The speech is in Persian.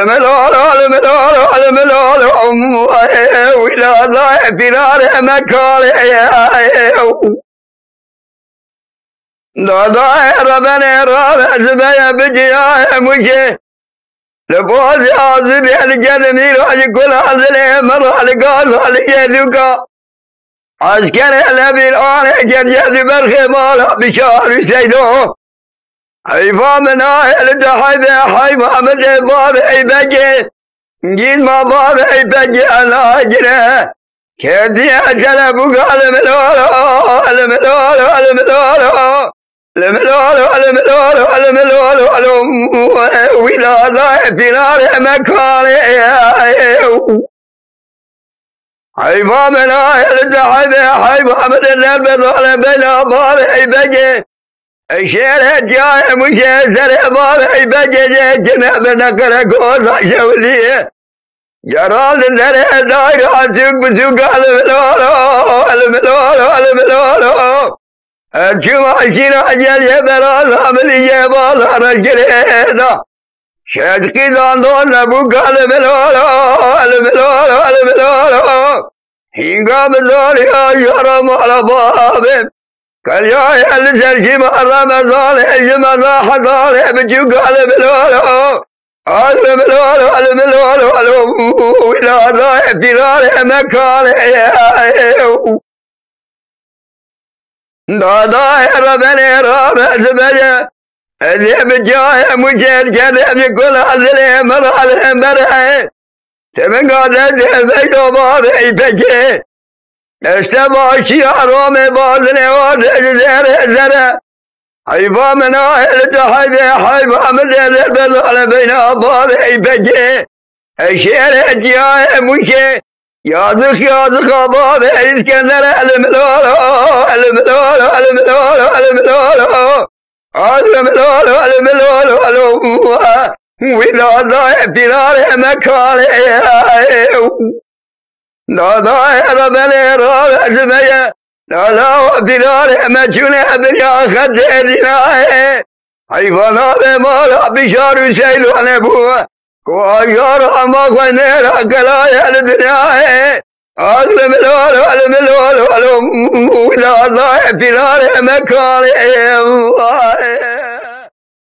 الملول الملول الملول ولا لا فرار مكالي لا ضاير بني رابع زبايا بجيا مشي لبوز عازب الجنمي راج كل عزله مر القال على عسكري الأمير أنا جرجد برخي مالا بشار سيدو حيفا من آهل دحيبه حيفا من باب عبجي جيل ما باب عبجي على أجره كيدي أجل بقال الملولو الملولو الملولو الملولو الملولو الملولو ولا لا فرار مكاني حيفا من آهل دحيبه حيفا من البطل بين باب عبجي الشير جاي مشي سر باب عبجي جنب نكر كوزا شولي جرال سر داير سوق بسوق الملولو الملولو الملولو الجمع شنا جل يبرال عملي يبال رجلينا شدقي داندون نبوك الملولو الملولو الملولو هنگا بدولي يرم على بابه كل يا الزرجي رمضان اجمل حضار بجوق الملولو الملولو الملولو ولا ضايع فرار مكان لا ضايع بني رابع زبده اللي بجاه مجد كذب كل هذه مرحله مرحله تمن قادر بيدو باب يبجي استمع شيارهم بازني وزر زر حيفا من آهل تحيبه حيفا من البلال بين باب يبجي الشير جاء مشي يادخ باب اسكندر الملولو الملولو الملولو الملولو الملولو الملولو ولا ضايع فرار مكاني لا ضايع بني رابع زبايا لا فرار مجنون بني خدنا حيفانا بمالا بشار سيلو نبوه كوايار ما خنيرا كلا الدنيا الملولو الملولو ولا ضايع فرار مكاني